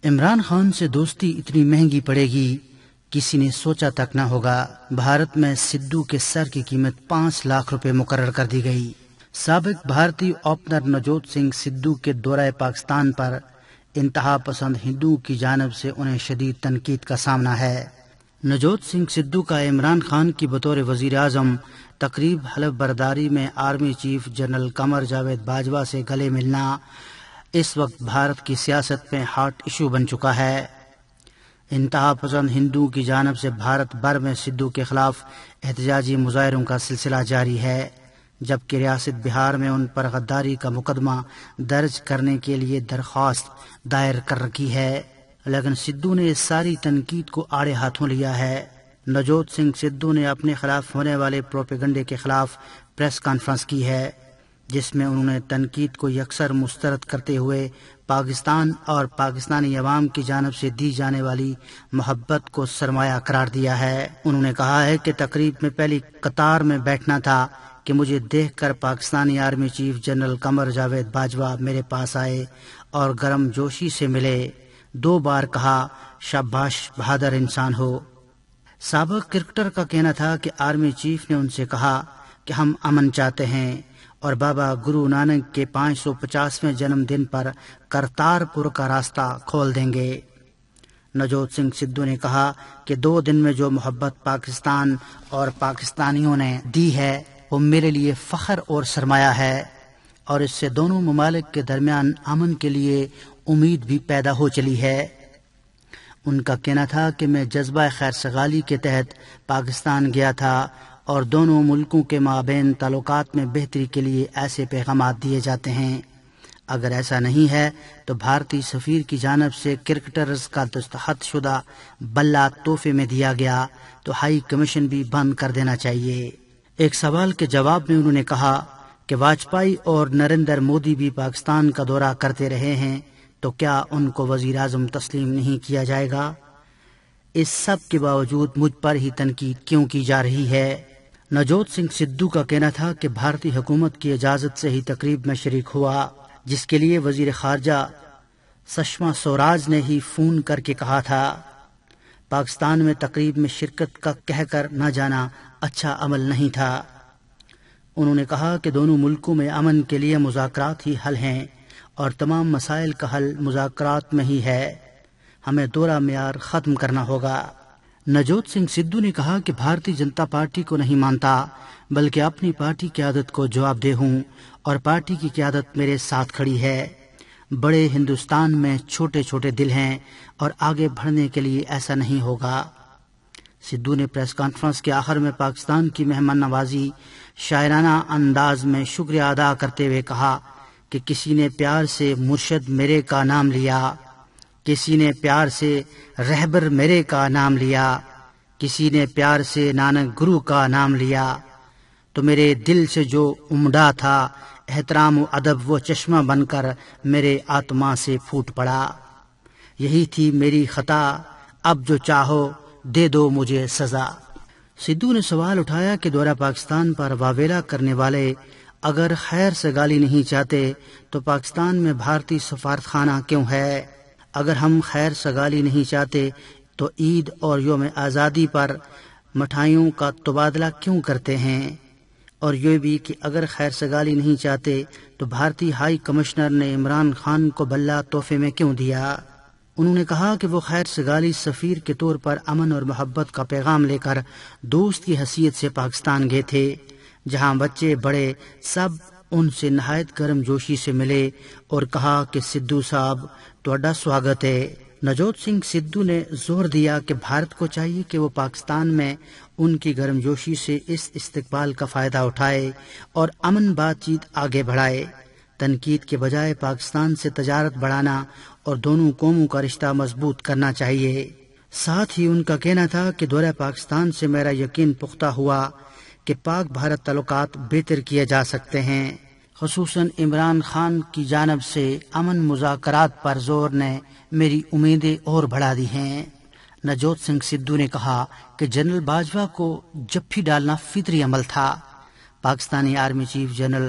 عمران خان سے دوستی اتنی مہنگی پڑے گی کسی نے سوچا تک نہ ہوگا۔ بھارت میں سدھو کے سر کی قیمت 5 لاکھ روپے مقرر کر دی گئی۔ سابق بھارتی اوپنر نوجوت سنگھ سدھو کے دورہ پاکستان پر انتہا پسند ہندوؤں کی جانب سے انہیں شدید تنقید کا سامنا ہے۔ نوجوت سنگھ سدھو کا عمران خان کی بطور وزیر اعظم تقریب حلف برداری میں army chief general Qamar Javed Bajwa سے گلے ملنا اس وقت بھارت کی سیاست میں ہاٹ ایشو بن چکا ہے۔ انتہا پسند ہندوؤں کی جانب سے بھارت بھر میں سدھو کے خلاف احتجاجی مظاہروں کا سلسلہ جاری ہے، جبکہ ریاست بہار میں ان پر غداری کا مقدمہ درج کرنے کے لیے درخواست دائر کر رکھی ہے، لیکن سدھو نے اس ساری تنقید کو آڑے ہاتھوں لیا ہے۔ نوجوت سنگھ سدھو نے اپنے خلاف ہونے والے پروپیگنڈے کے خلاف پریس کانفرنس کی ہے، جس میں انہوں نے تنقید کو یکسر مسترد کرتے ہوئے پاکستان اور پاکستانی عوام کی جانب سے دی جانے والی محبت کو سرمایہ قرار دیا ہے۔ انہوں نے کہا ہے کہ تقریب میں پہلی قطار میں بیٹھنا تھا کہ مجھے دیکھ کر Pakistani army chief general Qamar Javed Bajwa میرے پاس آئے اور گرم جوشی سے ملے، 2 بار کہا شاباش بہادر انسان ہو۔ سابق کرکٹر کا کہنا تھا کہ آرمی چیف نے ان سے کہا کہ ہم امن چاہتے ہیں اور بابا گرو نانک کے 550ویں جنم دن پر کرتارپور کا راستہ کھول دیں گے۔ نوجوت سنگھ سدھو نے کہا کہ 2 دن میں جو محبت پاکستان اور پاکستانیوں نے دی ہے وہ میرے لیے فخر اور سرمایہ ہے، اور اس سے دونوں ممالک کے درمیان امن کے لیے امید بھی پیدا ہو چلی ہے۔ ان کا کہنا تھا کہ میں جذبہ خیر سگالی کے تحت پاکستان گیا تھا اور دونوں ملکوں کے مابین تعلقات میں بہتری کے لیے ایسے پیغامات دیے جاتے ہیں۔ اگر ایسا نہیں ہے تو بھارتی سفیر کی جانب سے کرکٹرز کا دستخط شدہ بلہ تحفے میں دیا گیا تو ہائی کمیشن بھی بند کر دینا چاہیے۔ ایک سوال کے جواب میں انہوں نے کہا کہ واجپئی اور نریندر مودی بھی پاکستان کا دورہ کرتے رہے ہیں تو کیا ان کو وزیر اعظم تسلیم نہیں کیا جائے گا؟ اس سب کے باوجود مجھ پر ہی تنقید کیوں کی جا رہی ہے؟ نوجوت سنگھ سدھو کا کہنا تھا کہ بھارتی حکومت کی اجازت سے ہی تقریب میں شریک ہوا، جس کے لیے وزیر خارجہ سشما سوراج نے ہی فون کر کے کہا تھا۔ پاکستان میں تقریب میں شرکت کا کہہ کر نہ جانا اچھا عمل نہیں تھا۔ انہوں نے کہا کہ دونوں ملکوں میں امن کے لیے مذاکرات ہی حل ہیں اور تمام مسائل کا حل مذاکرات میں ہی ہے، ہمیں دورہ معیار ختم کرنا ہوگا۔ نوجوت سنگھ سدھو نے کہا کہ بھارتی جنتا پارٹی کو نہیں مانتا بلکہ اپنی پارٹی قیادت کو جواب دہ ہوں اور پارٹی کی قیادت میرے ساتھ کھڑی ہے۔ بڑے ہندوستان میں چھوٹے چھوٹے دل ہیں اور آگے بڑھنے کے لیے ایسا نہیں ہوگا۔ سدھو نے پریس کانفرنس کے آخر میں پاکستان کی مہمان نوازی شاعرانہ انداز میں شکریہ ادا کرتے ہوئے کہا کہ کسی نے پیار سے مرشد میرے کا نام لیا، کسی نے پیار سے رہبر میرے کا نام لیا، کسی نے پیار سے نانک گرو کا نام لیا، تو میرے دل سے جو امڈا تھا احترام و ادب وہ چشمہ بن کر میرے آتما سے پھوٹ پڑا۔ یہی تھی میری خطا، اب جو چاہو دے دو مجھے سزا۔ سدھو نے سوال اٹھایا کہ دورہ پاکستان پر واویلا کرنے والے اگر خیر سگالی نہیں چاہتے تو پاکستان میں بھارتی سفارت خانہ کیوں ہے؟ اگر ہم خیر سگالی نہیں چاہتے تو عید اور یوم آزادی پر مٹھائیوں کا تبادلہ کیوں کرتے ہیں؟ اور یہ بھی کہ اگر خیر سگالی نہیں چاہتے تو بھارتی ہائی کمشنر نے عمران خان کو بلہ تحفے میں کیوں دیا؟ انہوں نے کہا کہ وہ خیر سگالی سفیر کے طور پر امن اور محبت کا پیغام لے کر دوست کی حیثیت سے پاکستان گئے تھے، جہاں بچے بڑے سب ان سے نہایت گرم جوشی سے ملے اور کہا کہ سدھو صاحب تہاڈا سواگت ہے۔ نوجوت سنگھ سدھو نے زور دیا کہ بھارت کو چاہیے کہ وہ پاکستان میں ان کی گرم جوشی سے اس استقبال کا فائدہ اٹھائے اور امن بات چیت آگے بڑھائے، تنقید کے بجائے پاکستان سے تجارت بڑھانا اور دونوں قوموں کا رشتہ مضبوط کرنا چاہیے۔ ساتھ ہی ان کا کہنا تھا کہ دورہ پاکستان سے میرا یقین پختہ ہوا کہ پاک بھارت تعلقات بہتر کیے جا سکتے ہیں، خصوصاً عمران خان کی جانب سے امن مذاکرات پر زور نے میری امیدیں اور بڑھا دی ہیں۔ نوجوت سنگھ سدھو نے کہا کہ جنرل باجوہ کو جپھی ڈالنا فطری عمل تھا۔ پاکستانی آرمی چیف جنرل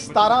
17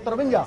53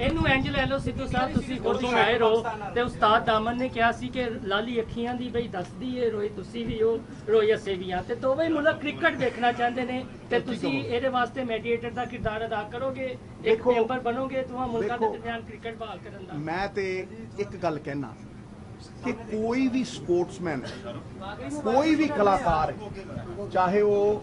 ਇਹਨੂੰ ਇੰਜ ਲੈ ਲਓ ਸਿੱਧੂ ਸਾਹਿਬ, ਤੁਸੀਂ ਖੁਦ ਸ਼ਾਇਰ ਹੋ ਤੇ ਉਸਤਾਦ ਦਾਮਨ ਨੇ ਕਿਹਾ ਸੀ ਕਿ ਲਾਲੀ ਅੱਖੀਆਂ ਦੀ ਬਈ ਦੱਸਦੀ ਏ ਰੋਈ ਤੁਸੀਂ ਵੀ ਹੋ ਰੋਈ ਅਸੀਂ ਵੀ ਆ, ਤੇ ਦੋਵੇਂ ਮੁਲਕ ਕ੍ਰਿਕਟ ਦੇਖਣਾ ਚਾਹੁੰਦੇ ਨੇ ਤੇ ਤੁਸੀਂ ਇਹਦੇ ਵਾਸਤੇ ਮੈਡੀਏਟਰ ਦਾ ਕਿਰਦਾਰ ਅਦਾ ਕਰੋਗੇ, ਇੱਕ ਮੈਂਬਰ ਬਣੋਗੇ ਦੋਵਾਂ ਮੁਲਕਾਂ ਦੇ ਦਰਮਿਆਨ ਕ੍ਰਿਕਟ ਬਹਾਲ ਕਰਨ ਦਾ। ਮੈਂ ਤੇ ਇੱਕ ਗੱਲ ਕਹਿਣਾ ਕਿ ਕੋਈ ਵੀ ਸਪੋਰਟਸਮੈਨ ਕੋਈ ਵੀ ਕਲਾਕਾਰ ਚਾਹੇ ਉਹ